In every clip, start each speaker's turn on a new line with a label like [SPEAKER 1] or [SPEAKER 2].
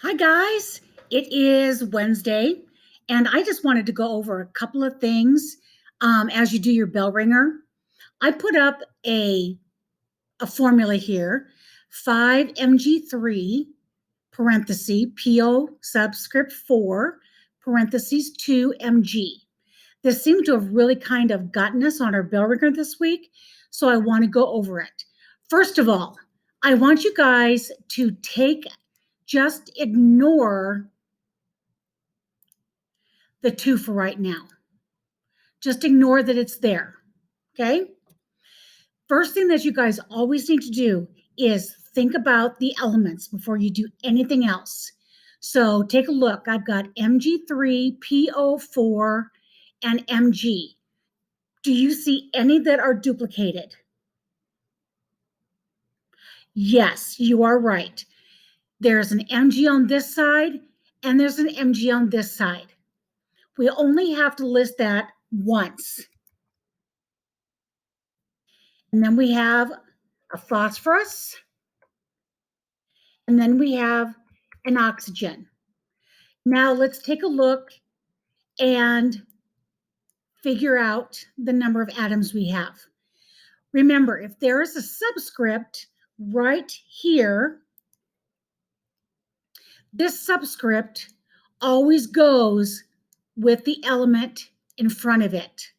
[SPEAKER 1] Hi, guys. It is Wednesday, and I just wanted to go over a couple of things as you do your bell ringer. I put up a formula here 5mg3 parenthesis PO subscript 4 parentheses 2mg. This seems to have really kind of gotten us on our bell ringer this week, so I want to go over it. First of all, I want you guys to just ignore the 2 for right now. Just ignore that it's there, okay? First thing that you guys always need to do is think about the elements before you do anything else. So take a look. I've got Mg3, PO4, and Mg. Do you see any that are duplicated? Yes, you are right. There's an Mg on this side, and there's an Mg on this side. We only have to list that once. And then we have a phosphorus, and then we have an oxygen. Now let's take a look and figure out the number of atoms we have. Remember, if there is a subscript right here, this subscript always goes with the element in front of it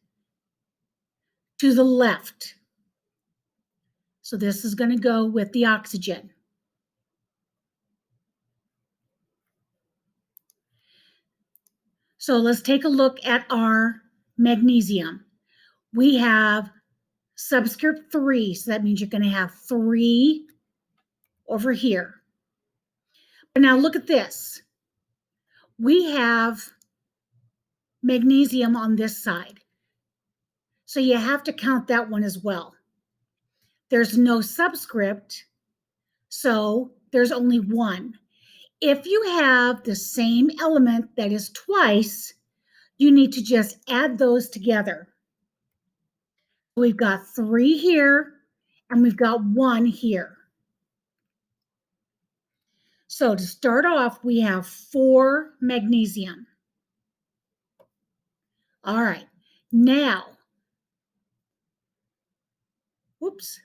[SPEAKER 1] to the left. So this is going to go with the oxygen. So let's take a look at our magnesium. We have subscript 3, so that means you're going to have 3 over here. But now look at this. We have magnesium on this side, so you have to count that one as well. There's no subscript, so there's only 1. If you have the same element that is twice, you need to just add those together. We've got 3 here, and we've got 1 here. So to start off, we have 4 magnesium. All right, now, whoops.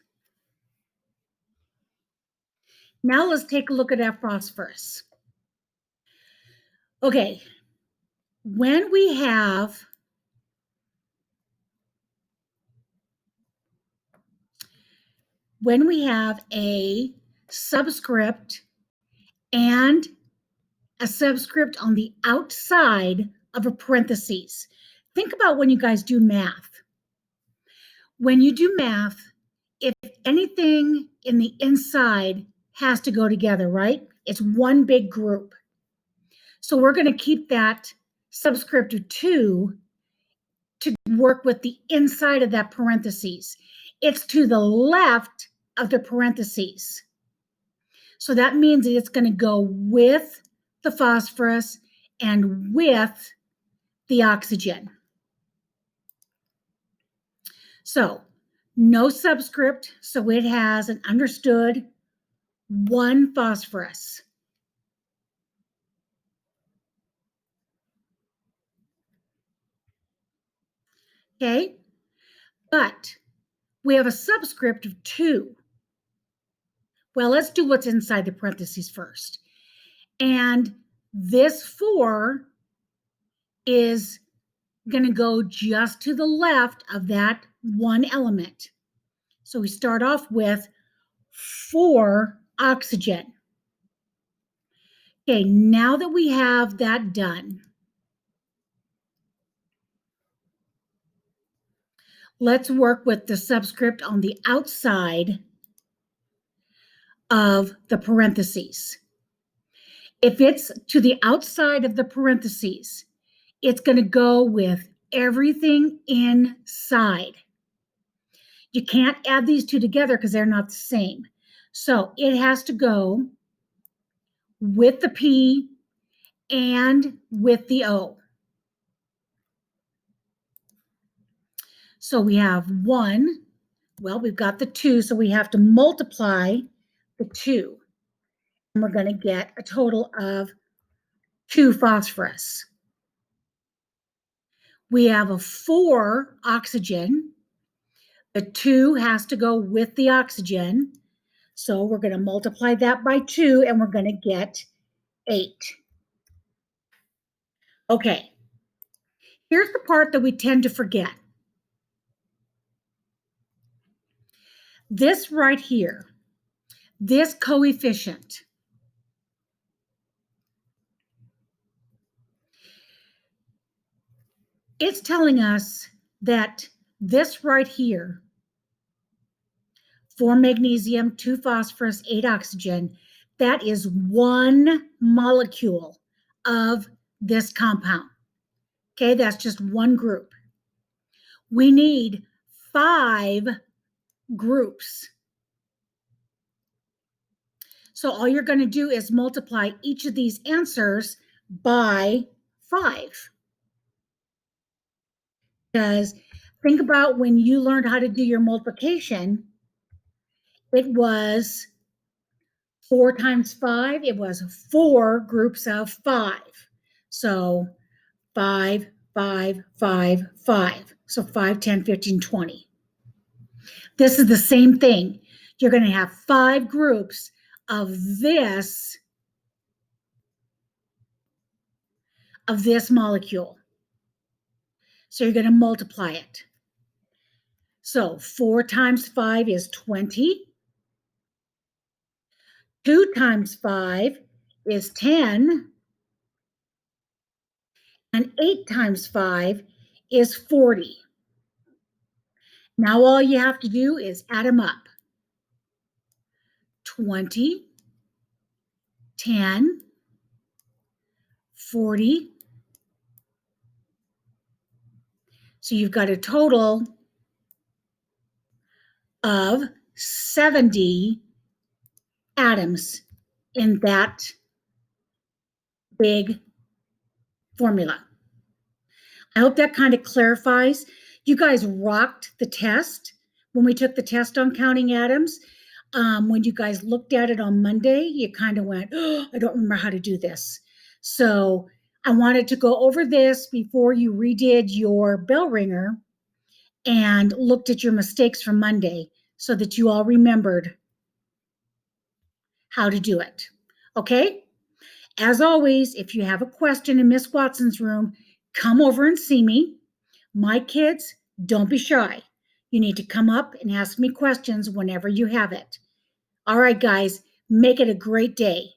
[SPEAKER 1] Now let's take a look at our phosphorus. Okay, when we have a subscript and a subscript on the outside of a parentheses, think about when you guys do math. When you do math, if anything in the inside has to go together, right? It's one big group. So we're going to keep that subscript of 2 to work with the inside of that parentheses. It's to the left of the parentheses. So that means that it's going to go with the phosphorus and with the oxygen. So no subscript, so it has an understood 1 phosphorus. Okay, but we have a subscript of 2. Well, let's do what's inside the parentheses first. And this 4 is going to go just to the left of that 1 element. So we start off with 4 oxygen. Okay, now that we have that done, let's work with the subscript on the outside of the parentheses. If it's to the outside of the parentheses, it's going to go with everything inside. You can't add these 2 together because they're not the same. So it has to go with the P and with the O. So we have 1. Well, we've got the 2, so we have to multiply the 2. and we're going to get a total of 2 phosphorus. We have a 4 oxygen. The 2 has to go with the oxygen. So we're going to multiply that by 2 and we're going to get 8. Okay, here's the part that we tend to forget. This right here, this coefficient, it's telling us that this right here, 4 magnesium, 2 phosphorus, 8 oxygen, that is one molecule of this compound. Okay, that's just one group. We need 5 groups. So all you're going to do is multiply each of these answers by 5. Because think about when you learned how to do your multiplication, it was 4 times 5, it was 4 groups of 5. So 5, 5, 5, 5. So 5, 10, 15, 20. This is the same thing. You're going to have 5 groups of this molecule. So you're going to multiply it. So 4 times 5 is 20. 2 times 5 is 10. And 8 times 5 is 40. Now all you have to do is add them up. 20, 10, 40. So you've got a total of 70 atoms in that big formula. I hope that kind of clarifies. You guys rocked the test when we took the test on counting atoms. When you guys looked at it on Monday, you kind of went, oh, I don't remember how to do this. So I wanted to go over this before you redid your bell ringer and looked at your mistakes from Monday so that you all remembered how to do it. Okay? As always, if you have a question in Miss Watson's room, come over and see me. My kids, don't be shy. You need to come up and ask me questions whenever you have it. All right, guys, make it a great day.